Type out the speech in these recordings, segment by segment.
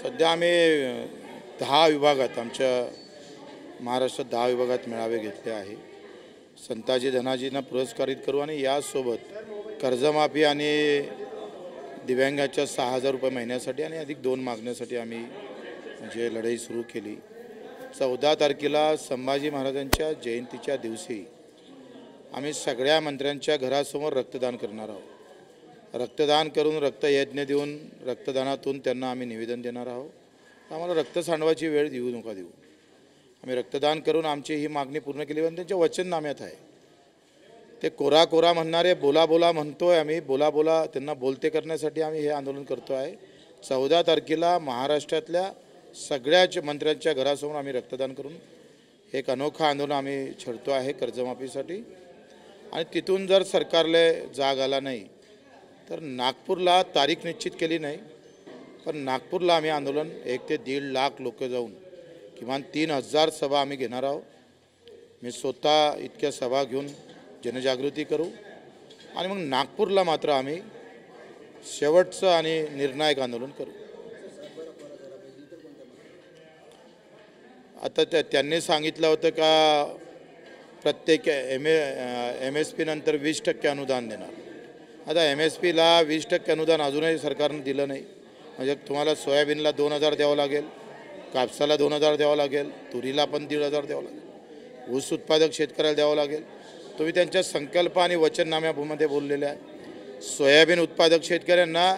सध्या आम्ही 10 विभागात आमच्या महाराष्ट्रात 10 विभागात मेळावे घेतले आहे। संताजी धनाजींना पुरस्कारित करू आणि यासोबत कर्जमाफी आणि दिव्यांगाच्या 6,000 रुपये महिन्यासाठी आणि अधिक 2 मागण्यासाठी आम्ही म्हणजे लढाई सुरू केली। 14 तारखेला संभाजी महाराजांच्या जयंतीच्या दिवशी आम्ही सगळ्या मंत्र्यांच्या घरासमोर रक्तदान करणार आहोत। रक्तदान करून रक्तयज्ञ देऊन रक्तदानातून त्यांना आम्ही निवेदन देणार आहोत। आम्हाला रक्त सांडवायची वेळ देऊ नका देऊ। आम्ही रक्तदान करून आमची ही मागणी पूर्ण केली आणि त्यांच्या वचननाम्यात आहे। ते कोरा कोरा म्हणणारे बोला बोला म्हणतोय आम्ही, बोला बोला त्यांना बोलते करण्यासाठी आम्ही हे आंदोलन करतो आहे। 14 तारखेला महाराष्ट्रातल्या सगळ्याच मंत्र्यांच्या घरासमोर आम्ही रक्तदान करून एक अनोखा आंदोलन आम्ही छेडतो आहे कर्जमाफीसाठी। आणि तिथून जर सरकारला जाग आला नाही तर नागपूरला तारीख निश्चित केली नाही, पण नागपूरला आम्ही आंदोलन 1 ते 1.5 लाख लोक जाऊन किमान 3,000 सभा आम्ही घेणार आहोत। मी स्वतः इतक्या सभा घेऊन जनजागृती करू आणि मग नागपूरला मात्र आम्ही शेवटचं आणि निर्णायक आंदोलन करू। आता त्यांनी सांगितलं होतं का प्रत्येक MSP नंतर 20% अनुदान देणार। आता MSPला 20% अनुदान अजूनही सरकारने दिलं नाही। म्हणजे तुम्हाला सोयाबीनला 2,000 द्यावं लागेल, कापसाला 2,000 द्यावं लागेल, तुरीला पण 1,500 द्यावं लागेल, ऊस उत्पादक शेतकऱ्याला द्यावं लागेल। तुम्ही त्यांच्या संकल्प आणि वचननाम्यामध्ये बोललेले आहे। सोयाबीन उत्पादक शेतकऱ्यांना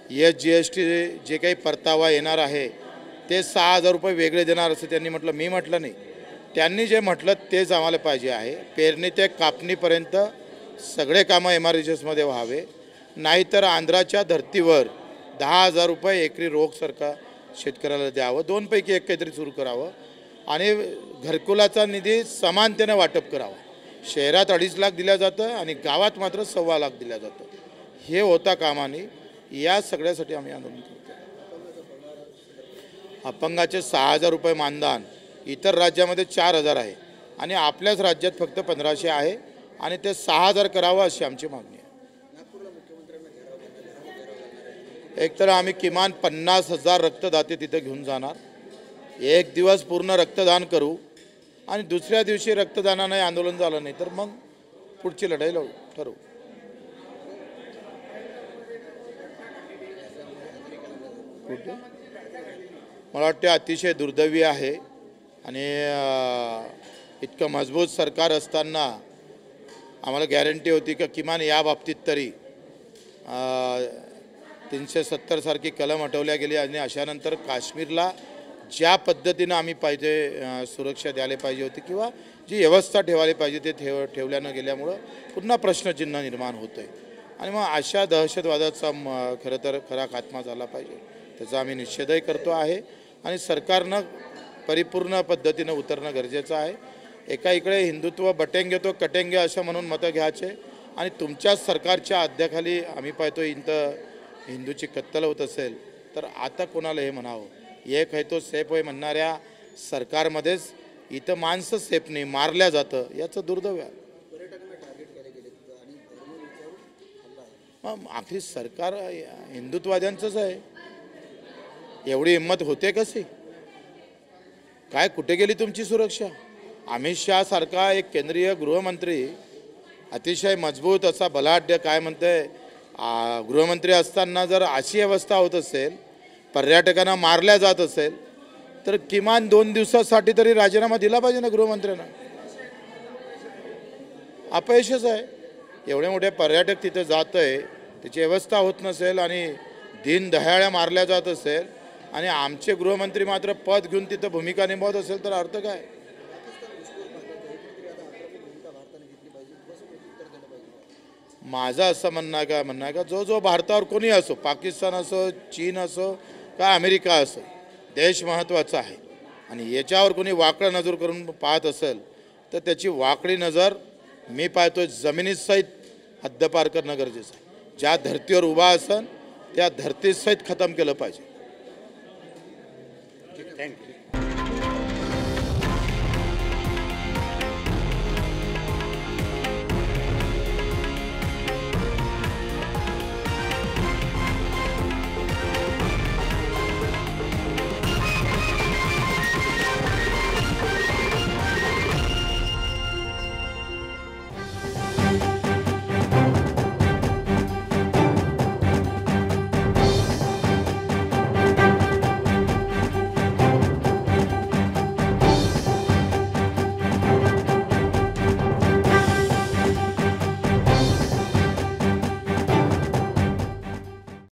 GST जे काही परतावा येणार आहे ते 6,000 रुपये वेगळे देणार असं त्यांनी म्हटलं। मी म्हटलं नाही, त्यांनी जे म्हटलं तेच आम्हाला पाहिजे आहे। पेरणी ते कापणीपर्यंत सगळे कामं MRHSमध्ये व्हावे, नाहीतर आंध्राच्या धर्तीवर 10,000 रुपये एकरी रोख सरकार शेतकऱ्याला द्यावं। 2 पैकी 1 काहीतरी सुरू करावं आणि घरकुलाचा निधी समानतेने वाटप करावं। शहरात 2.5 लाख दिल्या जातं आणि गावात मात्र 1.25 लाख दिल्या जातं। हे होता कामाने। या सगळ्यासाठी आम्ही आंदोलन करतो। अपंगाचे 6,000 रुपये मानधन इतर राज्यामध्ये 4,000 आहे आणि आपल्याच राज्यात फक्त 1,500 आहे आणि ते 6,000 करावं अशी आमची मागणी आहे। एकतर आम्ही किमान 50,000 रक्तदाते तिथे घेऊन जाणार, 1 दिवस पूर्ण रक्तदान करू आणि दुसऱ्या दिवशी रक्तदानाने आंदोलन झालं नाही तर मग पुढची लढाई लढू ठरवू। मला वाटते अतिशय दुर्दैवी आहे आणि इतकं मजबूत सरकार असताना आम्हाला गॅरंटी होती की किमान या बाबतीत तरी 370 सारखी कलम हटवल्या गेली आणि अशानंतर काश्मीरला ज्या पद्धतीनं आम्ही पाहिजे सुरक्षा द्यायला पाहिजे होती किंवा जी व्यवस्था ठेवायला पाहिजे ते ठेवल्या न गेल्यामुळं पुन्हा प्रश्नचिन्ह निर्माण होतं आहे। आणि मग अशा दहशतवादाचा खरं तर खरा खात्मा झाला पाहिजे, त्याचा आम्ही निषेधही करतो आहे आणि सरकारनं परिपूर्ण पद्धतीनं उतरणं गरजेचं आहे। एका इकडे हिंदुत्व बटेंगे तो कटेंगे असं म्हणून मतं घ्यायचे आणि तुमच्याच सरकारच्या अध्याखाली आम्ही पाहतो हिंदूची कत्तल होत असेल तर आता कोणाला हे म्हणावं। एक आहे तो सेफ होय म्हणणाऱ्या सरकारमध्येच इथं माणसं सेफ नाही, मारल्या जातं, याचं दुर्दैव आहे। मग आखरी सरकार हिंदुत्ववाद्यांचंच आहे। एवढी हिंमत होते कशी? काय कुठे गेली तुमची सुरक्षा? अमित शाह सारखा एक केंद्रीय गृहमंत्री अतिशय मजबूत असा बलाढ्य काय म्हणते गृहमंत्री असताना जर अशी अवस्था होत असेल, पर्यटकांना मारल्या जात असेल तर किमान 2 दिवसासाठी तरी राजीनामा दिला पाहिजे ना गृहमंत्र्यांना। अपयशच आहे। एवढे मोठे पर्यटक तिथे जात आहे, त्याची व्यवस्था होत नसेल आणि दिन दहाळ्या मारल्या जात असेल आणि आमचे गृहमंत्री मात्र पद घेऊन तिथं भूमिका निभावत असेल तर अर्थ काय? माझं असं म्हणणं आहे का जो भारतावर कोणी असो, पाकिस्तान असो, चीन असो का अमेरिका असो, देश महत्त्वाचा आहे आणि याच्यावर कोणी वाकडं नजर करून पाहत असेल तर त्याची वाकडी नजर मी पाहतोय जमिनीसहित हद्दपार करणं गरजेचं आहे। ज्या धर्तीवर उभा असेल त्या धर्तीसहित खतम केलं पाहिजे। थँक्यू।